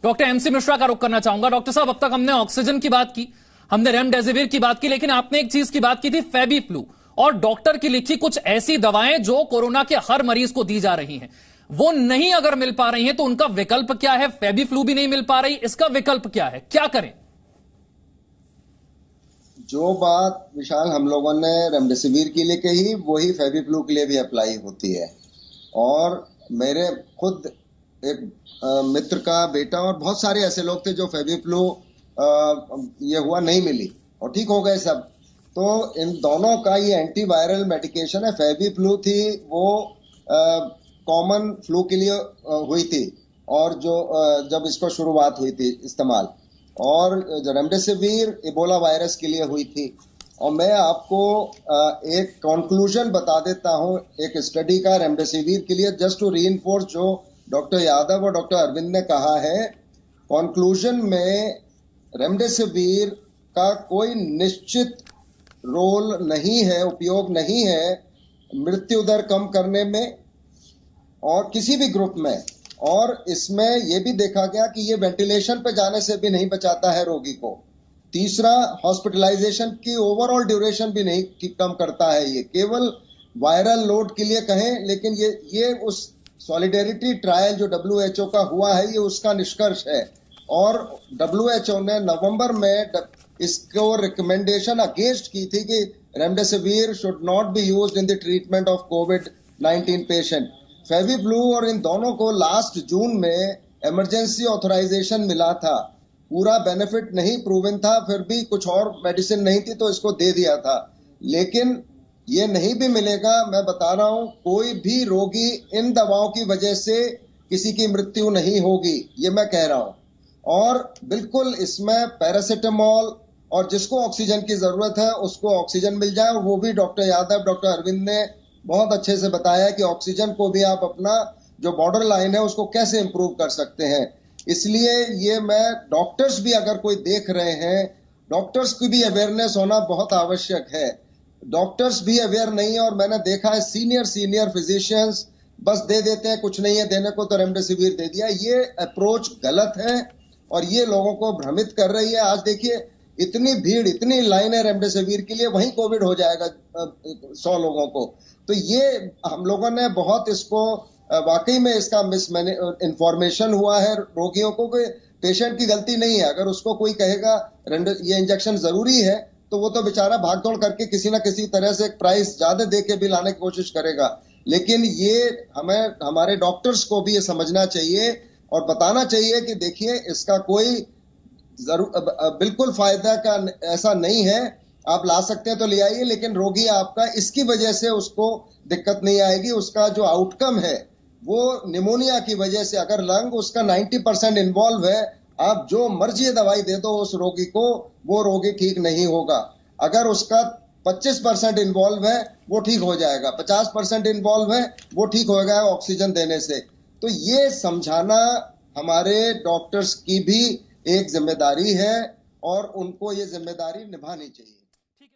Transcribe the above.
Doctor MC Mishra का रुख करना चाहूंगा। डॉक्टर साहब, अब तक हमने ऑक्सीजन की बात की, हमने रेमडेसिविर की बात की, लेकिन आपने एक चीज की बात की थी, फेबीफ्लू, और डॉक्टर की लिखी कुछ ऐसी दवाएं जो कोरोना के हर मरीज को दी जा रही हैं, वो नहीं अगर मिल पा रही हैं तो उनका विकल्प क्या है? फेबीफ्लू भी नहीं मिल पा रही, इसका विकल्प क्या है, क्या करें? जो बात विशाल हम लोगों ने रेमडेसिविर के लिए कही, वही फेबीफ्लू के लिए भी अप्लाई होती है। और मेरे खुद एक मित्र का बेटा और बहुत सारे ऐसे लोग थे जो फेबीफ्लू ये हुआ नहीं मिली और ठीक हो गए सब। तो इन दोनों का ये एंटीवायरल मेडिकेशन है। फेबीफ्लू थी वो कॉमन फ्लू के लिए हुई थी, और जो जब इसको शुरुआत हुई थी इस्तेमाल, और रेमडेसिविर इबोला वायरस के लिए हुई थी। और मैं आपको एक कंक्लूजन बता देता हूं एक स्टडी का रेमडेसिविर के लिए, जस्ट टू रीइंफोर्स जो डॉक्टर यादव और डॉक्टर अरविंद ने कहा है। कंक्लूजन में रेमडेसिविर का कोई निश्चित रोल नहीं है, उपयोग नहीं है मृत्यु दर कम करने में और किसी भी ग्रुप में। और इसमें यह भी देखा गया कि ये वेंटिलेशन पे जाने से भी नहीं बचाता है रोगी को। तीसरा, हॉस्पिटलाइजेशन की ओवरऑल ड्यूरेशन भी नहीं कम करता है। ये केवल वायरल लोड के लिए कहें, लेकिन ये उस सॉलिडेरिटी ट्रायल जो WHO का हुआ है, ये उसका निष्कर्ष है। और WHO ने नवंबर में इसको रिकमेंडेशन अगेंस्ट की थी कि remdesivir should not be used in the treatment of covid patient. FabiFlu और इन दोनों को लास्ट जून में इमरजेंसी ऑथराइजेशन मिला था। पूरा बेनिफिट नहीं प्रूवन था, फिर भी कुछ और मेडिसिन नहीं थी तो इसको दे दिया था। लेकिन ये नहीं भी मिलेगा, मैं बता रहा हूं, कोई भी रोगी इन दवाओं की वजह से किसी की मृत्यु नहीं होगी, ये मैं कह रहा हूं। और बिल्कुल इसमें पैरासिटामोल, और जिसको ऑक्सीजन की जरूरत है उसको ऑक्सीजन मिल जाए। और वो भी डॉक्टर यादव, डॉक्टर अरविंद ने बहुत अच्छे से बताया कि ऑक्सीजन को भी आप अपना जो बॉर्डर लाइन है उसको कैसे इंप्रूव कर सकते हैं। इसलिए ये मैं डॉक्टर्स भी अगर कोई देख रहे हैं, डॉक्टर्स की भी अवेयरनेस होना बहुत आवश्यक है। डॉक्टर्स भी अवेयर नहीं है, और मैंने देखा है सीनियर फिजिशियंस बस दे देते हैं, कुछ नहीं है देने को तो रेमडेसिविर दे दिया। ये अप्रोच गलत है और ये लोगों को भ्रमित कर रही है। आज देखिए इतनी भीड़, इतनी लाइन है रेमडेसिविर के लिए, वहीं कोविड हो जाएगा 100 लोगों को। तो ये हम लोगों ने बहुत इसको वाकई में इसका मिस इन्फॉर्मेशन हुआ है रोगियों को। पेशेंट की गलती नहीं है, अगर उसको कोई कहेगा ये इंजेक्शन जरूरी है तो वो तो बेचारा भागदौड़ करके किसी ना किसी तरह से प्राइस ज्यादा दे के भी लाने की कोशिश करेगा। लेकिन ये हमें, हमारे डॉक्टर्स को भी ये समझना चाहिए और बताना चाहिए कि देखिए इसका कोई बिल्कुल फायदा का ऐसा नहीं है। आप ला सकते हैं तो ले आइए, लेकिन रोगी आपका इसकी वजह से उसको दिक्कत नहीं आएगी। उसका जो आउटकम है वो निमोनिया की वजह से, अगर लंग उसका 90% इन्वॉल्व है, आप जो मर्जी दवाई दे दो उस रोगी को, वो रोगी ठीक नहीं होगा। अगर उसका 25% इन्वॉल्व है वो ठीक हो जाएगा, 50% इन्वॉल्व है वो ठीक हो जाएगा ऑक्सीजन देने से। तो ये समझाना हमारे डॉक्टर्स की भी एक जिम्मेदारी है और उनको ये जिम्मेदारी निभानी चाहिए।